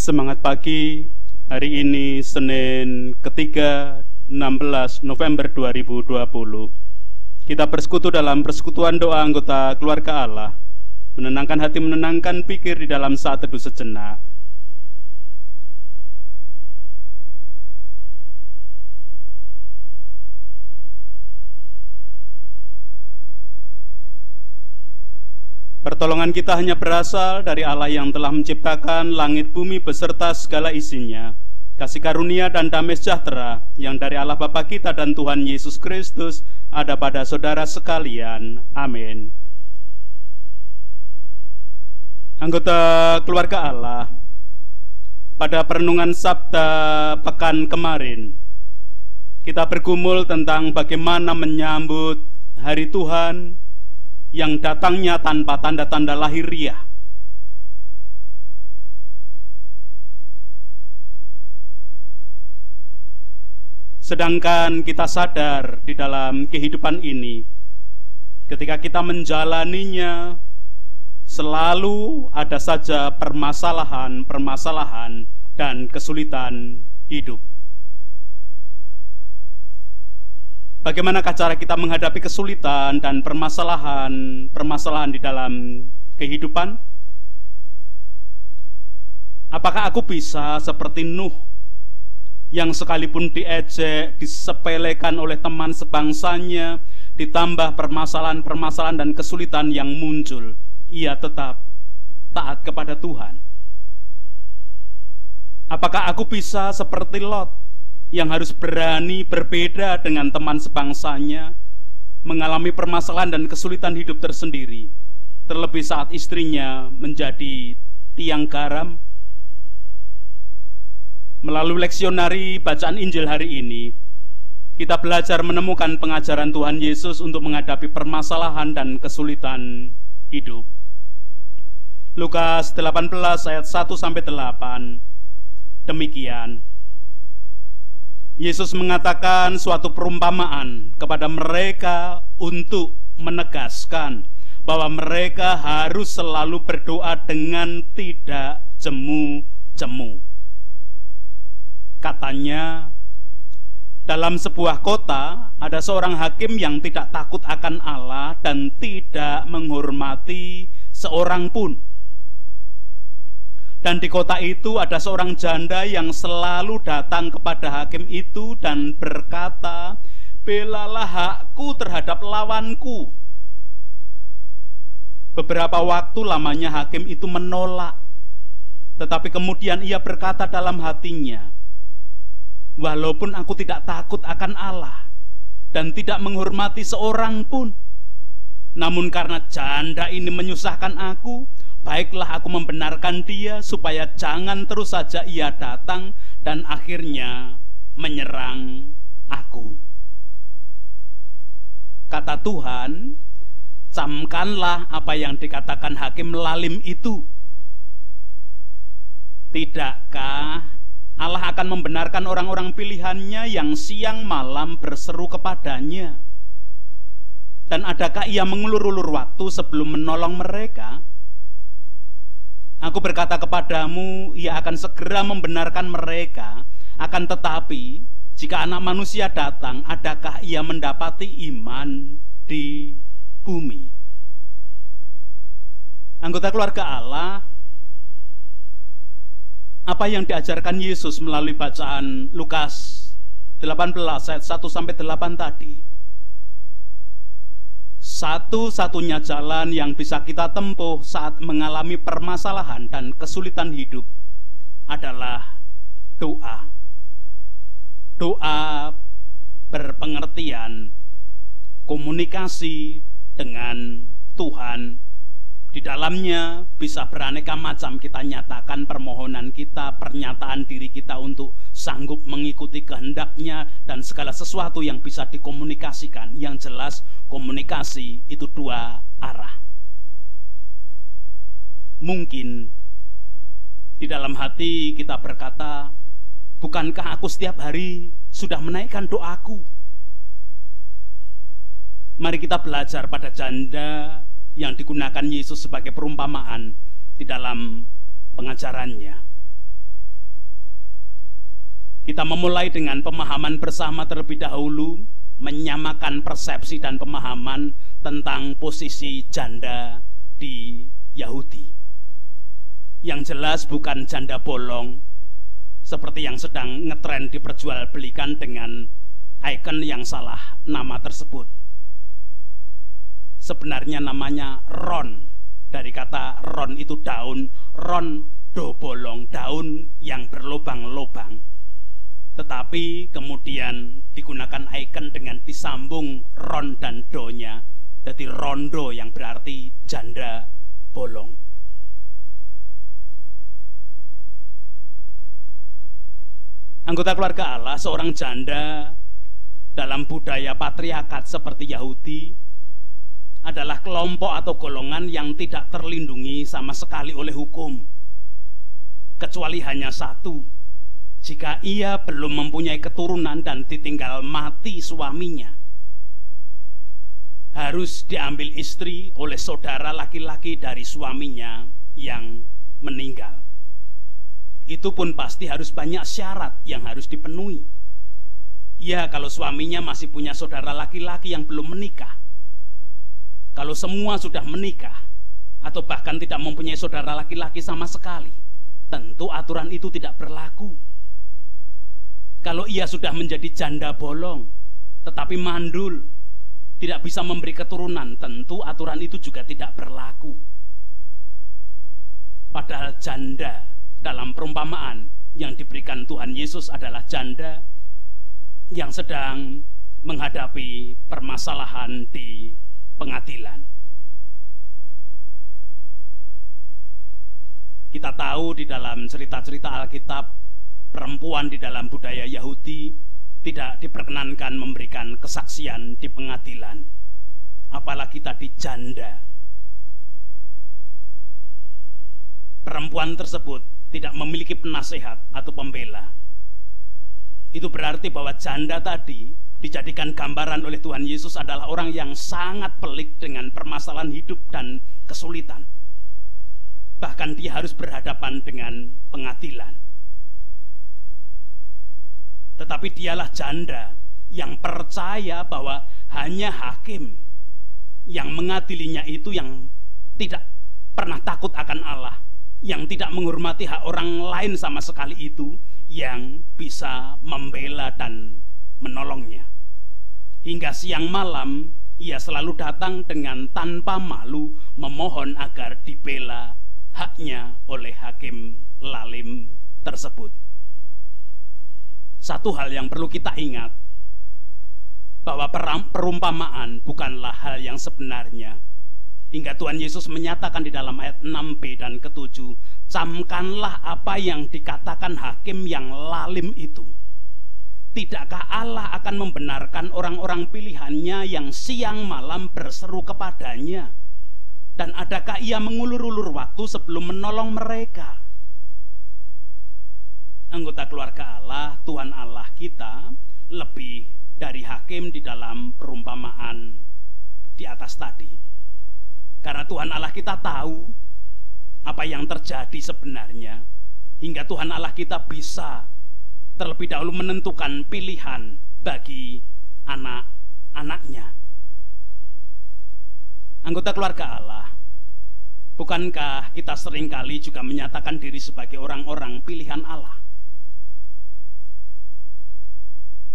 Semangat pagi, hari ini Senin ketiga 16 November 2020. Kita bersekutu dalam persekutuan doa anggota keluarga Allah, menenangkan hati, menenangkan pikir di dalam saat teduh sejenak. Pertolongan kita hanya berasal dari Allah yang telah menciptakan langit bumi beserta segala isinya. Kasih karunia dan damai sejahtera yang dari Allah Bapa kita dan Tuhan Yesus Kristus ada pada saudara sekalian. Amin. Anggota keluarga Allah, pada perenungan Sabda pekan kemarin, kita bergumul tentang bagaimana menyambut hari Tuhan yang datangnya tanpa tanda-tanda lahiriah. Sedangkan kita sadar di dalam kehidupan ini, ketika kita menjalaninya, selalu ada saja permasalahan dan kesulitan hidup. Bagaimanakah cara kita menghadapi kesulitan dan permasalahan di dalam kehidupan? Apakah aku bisa seperti Nuh yang sekalipun diejek, disepelekan oleh teman sebangsanya, ditambah permasalahan dan kesulitan yang muncul, ia tetap taat kepada Tuhan? Apakah aku bisa seperti Lot yang harus berani berbeda dengan teman sebangsanya, mengalami permasalahan dan kesulitan hidup tersendiri, terlebih saat istrinya menjadi tiang garam? Melalui leksionari bacaan Injil hari ini, kita belajar menemukan pengajaran Tuhan Yesus untuk menghadapi permasalahan dan kesulitan hidup. Lukas 18 ayat 1-8, demikian. Yesus mengatakan suatu perumpamaan kepada mereka untuk menegaskan bahwa mereka harus selalu berdoa dengan tidak jemu-jemu. Katanya, dalam sebuah kota ada seorang hakim yang tidak takut akan Allah dan tidak menghormati seorang pun. Dan di kota itu ada seorang janda yang selalu datang kepada hakim itu dan berkata, "Belalah hakku terhadap lawanku." Beberapa waktu lamanya hakim itu menolak, tetapi kemudian ia berkata dalam hatinya, "Walaupun aku tidak takut akan Allah dan tidak menghormati seorang pun, namun karena janda ini menyusahkan aku, baiklah aku membenarkan dia supaya jangan terus saja ia datang dan akhirnya menyerang aku." Kata Tuhan, camkanlah apa yang dikatakan hakim lalim itu. Tidakkah Allah akan membenarkan orang-orang pilihannya yang siang malam berseru kepadanya? Dan adakah ia mengulur-ulur waktu sebelum menolong mereka? Aku berkata kepadamu, ia akan segera membenarkan mereka. Akan tetapi, jika Anak Manusia datang, adakah ia mendapati iman di bumi? Anggota keluarga Allah, apa yang diajarkan Yesus melalui bacaan Lukas 18 ayat 1-8 tadi? Satu-satunya jalan yang bisa kita tempuh saat mengalami permasalahan dan kesulitan hidup adalah doa. Doa berpengertian komunikasi dengan Tuhan. Di dalamnya bisa beraneka macam kita nyatakan permohonan kita, pernyataan diri kita untuk sanggup mengikuti kehendaknya, dan segala sesuatu yang bisa dikomunikasikan. Yang jelas komunikasi itu dua arah. Mungkin di dalam hati kita berkata, bukankah aku setiap hari sudah menaikkan doaku? Mari kita belajar pada janda yang digunakan Yesus sebagai perumpamaan di dalam pengajarannya. Kita memulai dengan pemahaman bersama terlebih dahulu, menyamakan persepsi dan pemahaman tentang posisi janda di Yahudi. Yang jelas bukan janda bolong, seperti yang sedang ngetren diperjualbelikan dengan ikon yang salah nama tersebut. Sebenarnya namanya ron, dari kata ron itu daun, ron do bolong, daun yang berlobang-lobang. Tetapi kemudian digunakan ikon dengan disambung ron dan do-nya, jadi rondo yang berarti janda bolong. Anggota keluarga Allah, seorang janda dalam budaya patriarkat seperti Yahudi adalah kelompok atau golongan yang tidak terlindungi sama sekali oleh hukum, kecuali hanya satu. Jika ia belum mempunyai keturunan dan ditinggal mati suaminya, harus diambil istri oleh saudara laki-laki dari suaminya yang meninggal. Itu pun pasti harus banyak syarat yang harus dipenuhi. Ya, kalau suaminya masih punya saudara laki-laki yang belum menikah. Kalau semua sudah menikah, atau bahkan tidak mempunyai saudara laki-laki sama sekali, tentu aturan itu tidak berlaku. Kalau ia sudah menjadi janda bolong, tetapi mandul, tidak bisa memberi keturunan, tentu aturan itu juga tidak berlaku. Padahal janda dalam perumpamaan yang diberikan Tuhan Yesus adalah janda yang sedang menghadapi permasalahan di pengadilan. Kita tahu di dalam cerita-cerita Alkitab, perempuan di dalam budaya Yahudi tidak diperkenankan memberikan kesaksian di pengadilan, apalagi tadi janda. Perempuan tersebut tidak memiliki penasehat atau pembela. Itu berarti bahwa janda tadi dijadikan gambaran oleh Tuhan Yesus adalah orang yang sangat pelik dengan permasalahan hidup dan kesulitan. Bahkan dia harus berhadapan dengan pengadilan. Tetapi dialah janda yang percaya bahwa hanya hakim yang mengadilinya itu yang tidak pernah takut akan Allah, yang tidak menghormati hak orang lain sama sekali itu, yang bisa membela dan menolongnya. Hingga siang malam ia selalu datang dengan tanpa malu memohon agar dibela haknya oleh hakim lalim tersebut. Satu hal yang perlu kita ingat, bahwa perumpamaan bukanlah hal yang sebenarnya. Hingga Tuhan Yesus menyatakan di dalam ayat 6b dan ke-7, camkanlah apa yang dikatakan hakim yang lalim itu. Tidakkah Allah akan membenarkan orang-orang pilihannya yang siang malam berseru kepadanya? Dan adakah ia mengulur-ulur waktu sebelum menolong mereka? Anggota keluarga Allah, Tuhan Allah kita lebih dari hakim di dalam perumpamaan di atas tadi. Karena Tuhan Allah kita tahu apa yang terjadi sebenarnya, hingga Tuhan Allah kita bisa terlebih dahulu menentukan pilihan bagi anak-anaknya. Anggota keluarga Allah, bukankah kita seringkali juga menyatakan diri sebagai orang-orang pilihan Allah?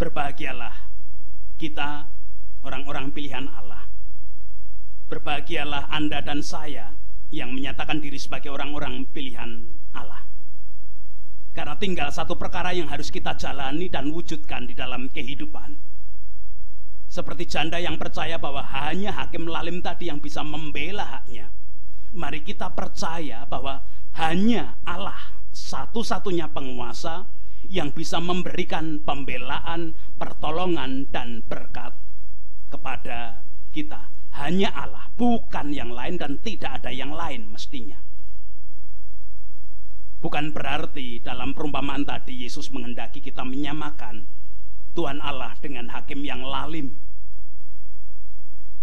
Berbahagialah kita, orang-orang pilihan Allah. Berbahagialah Anda dan saya yang menyatakan diri sebagai orang-orang pilihan Allah. Karena tinggal satu perkara yang harus kita jalani dan wujudkan di dalam kehidupan. Seperti janda yang percaya bahwa hanya hakim lalim tadi yang bisa membela haknya. Mari kita percaya bahwa hanya Allah satu-satunya penguasa yang bisa memberikan pembelaan, pertolongan, dan berkat kepada kita. Hanya Allah, bukan yang lain, dan tidak ada yang lain mestinya. Bukan berarti dalam perumpamaan tadi Yesus menghendaki kita menyamakan Tuhan Allah dengan hakim yang lalim.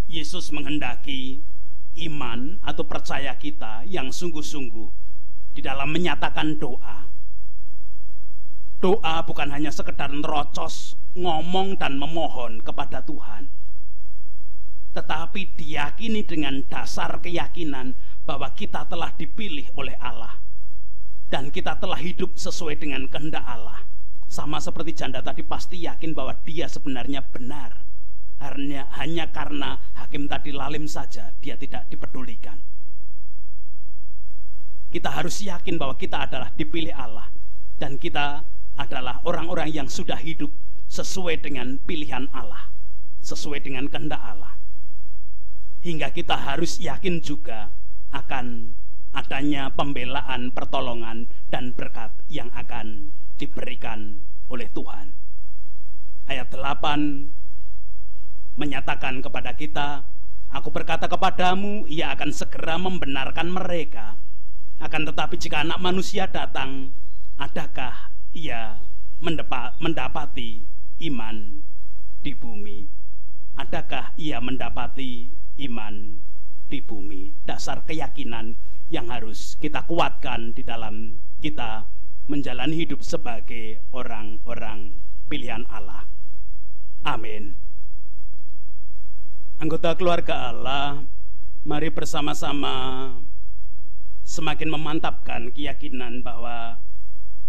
Yesus menghendaki iman atau percaya kita yang sungguh-sungguh di dalam menyatakan doa. Doa bukan hanya sekedar nerocos, ngomong dan memohon kepada Tuhan, tetapi diyakini dengan dasar keyakinan bahwa kita telah dipilih oleh Allah dan kita telah hidup sesuai dengan kehendak Allah. Sama seperti janda tadi pasti yakin bahwa dia sebenarnya benar. Hanya karena hakim tadi lalim saja, dia tidak dipedulikan. Kita harus yakin bahwa kita adalah dipilih Allah dan kita adalah orang-orang yang sudah hidup sesuai dengan pilihan Allah, sesuai dengan kehendak Allah. Hingga kita harus yakin juga akan adanya pembelaan, pertolongan, dan berkat yang akan diberikan oleh Tuhan. Ayat 8 menyatakan kepada kita, aku berkata kepadamu, ia akan segera membenarkan mereka. Akan tetapi jika Anak Manusia datang, adakah ia mendapati iman di bumi? Adakah ia mendapati iman di bumi? Dasar keyakinan yang harus kita kuatkan di dalam kita menjalani hidup sebagai orang-orang pilihan Allah. Amin. Anggota keluarga Allah, mari bersama-sama semakin memantapkan keyakinan bahwa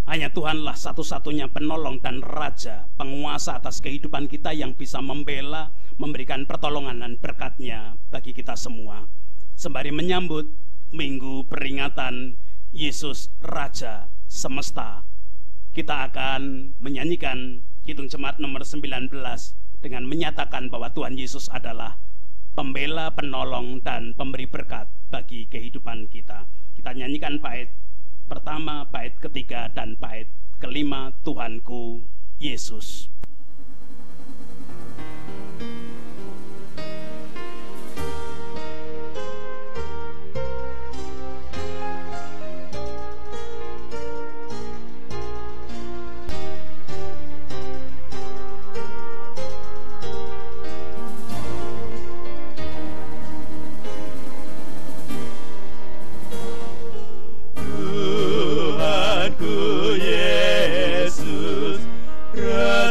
hanya Tuhanlah satu-satunya penolong dan raja, penguasa atas kehidupan kita yang bisa membela, memberikan pertolongan dan berkat-Nya bagi kita semua. Sembari menyambut minggu peringatan Yesus Raja Semesta, kita akan menyanyikan Kidung Jemaat nomor 19 dengan menyatakan bahwa Tuhan Yesus adalah pembela, penolong, dan pemberi berkat bagi kehidupan kita. Kita nyanyikan bait pertama, bait ketiga, dan bait kelima, Tuhanku Yesus.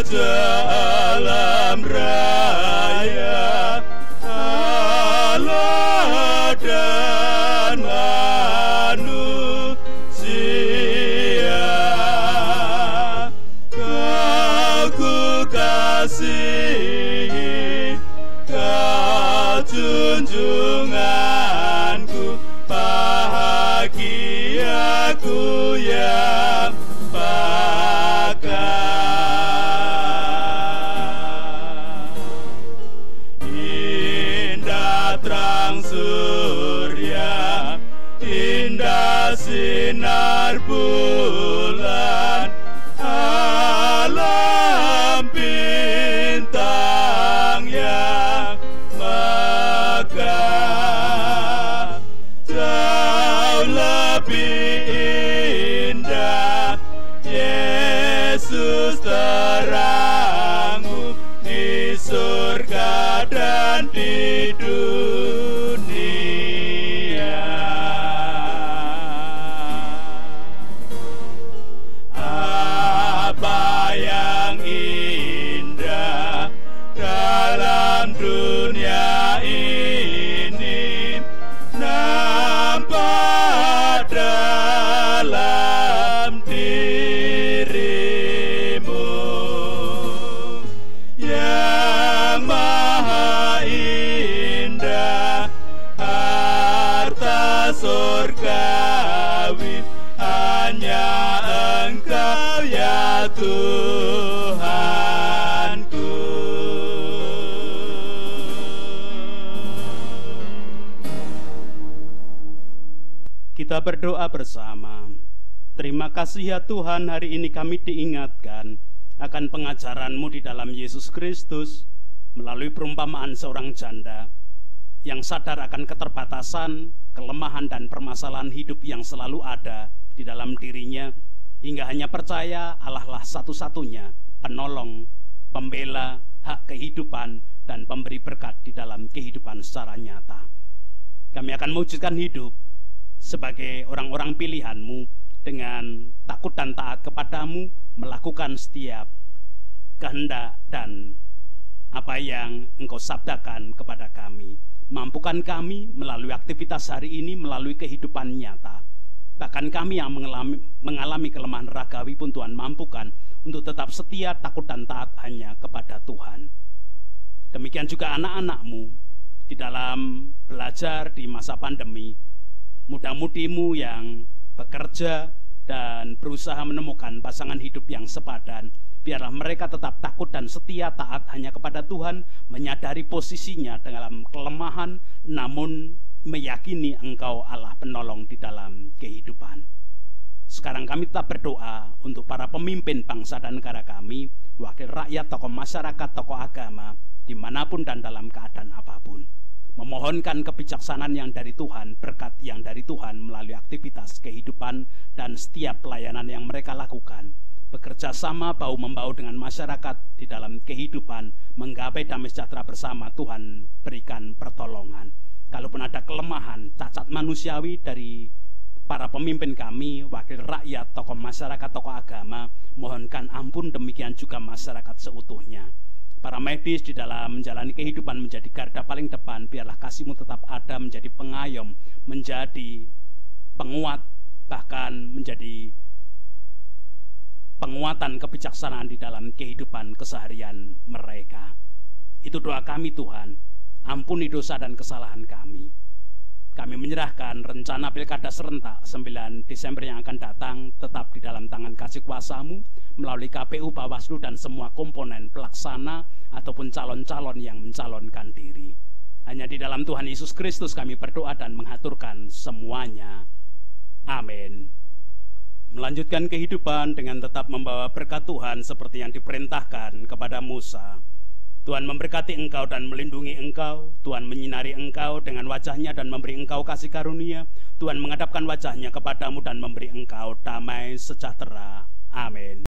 Alam raya Allah dan manusia, Kau ku kasihi, Kau junjunganku, bahagiaku yang bakal. Terang surya, indah sinar bulan, alam bintang yang megah, jauh lebih indah Yesus terangmu di surga dan di dunia. Apa yang indah dalam dunia ini nampak dalam dirimu yang maha indah, harta surgawi hanya Engkau ya Tuhanku. Kita berdoa bersama. Terima kasih ya Tuhan, hari ini kami diingatkan akan pengajaran-Mu di dalam Yesus Kristus melalui perumpamaan seorang janda yang sadar akan keterbatasan, kelemahan dan permasalahan hidup yang selalu ada di dalam dirinya, hingga hanya percaya Allah lah satu-satunya penolong, pembela, hak kehidupan, dan pemberi berkat di dalam kehidupan secara nyata. Kami akan mewujudkan hidup sebagai orang-orang pilihan-Mu dengan takut dan taat kepadamu, melakukan setiap kehendak dan apa yang Engkau sabdakan kepada kami. Mampukan kami melalui aktivitas hari ini, melalui kehidupan nyata. Bahkan kami yang mengalami kelemahan ragawi pun Tuhan mampukan untuk tetap setia, takut dan taat hanya kepada Tuhan. Demikian juga anak-anak-Mu di dalam belajar di masa pandemi, muda-mudimu yang bekerja dan berusaha menemukan pasangan hidup yang sepadan. Biarlah mereka tetap takut dan setia taat hanya kepada Tuhan, menyadari posisinya dalam kelemahan, namun meyakini Engkau Allah penolong di dalam kehidupan. Sekarang kami tetap berdoa untuk para pemimpin bangsa dan negara kami, wakil rakyat, tokoh masyarakat, tokoh agama, dimanapun dan dalam keadaan apapun. Memohonkan kebijaksanaan yang dari Tuhan, berkat yang dari Tuhan melalui aktivitas kehidupan dan setiap pelayanan yang mereka lakukan. Bekerja sama bahu-membahu dengan masyarakat di dalam kehidupan, menggapai damai sejahtera bersama. Tuhan berikan pertolongan. Kalaupun ada kelemahan, cacat manusiawi dari para pemimpin kami, wakil rakyat, tokoh masyarakat, tokoh agama, mohonkan ampun. Demikian juga masyarakat seutuhnya. Para medis di dalam menjalani kehidupan menjadi garda paling depan, biarlah kasih-Mu tetap ada, menjadi pengayom, menjadi penguat, bahkan menjadi penguatan kebijaksanaan di dalam kehidupan keseharian mereka. Itu doa kami Tuhan, ampuni dosa dan kesalahan kami. Kami menyerahkan rencana pilkada serentak 9 Desember yang akan datang tetap di dalam tangan kasih kuasa-Mu melalui KPU, Bawaslu dan semua komponen pelaksana ataupun calon-calon yang mencalonkan diri. Hanya di dalam Tuhan Yesus Kristus kami berdoa dan mengaturkan semuanya. Amin. Melanjutkan kehidupan dengan tetap membawa berkat Tuhan seperti yang diperintahkan kepada Musa. Tuhan memberkati engkau dan melindungi engkau. Tuhan menyinari engkau dengan wajahnya dan memberi engkau kasih karunia. Tuhan menghadapkan wajahnya kepadamu dan memberi engkau damai sejahtera. Amin.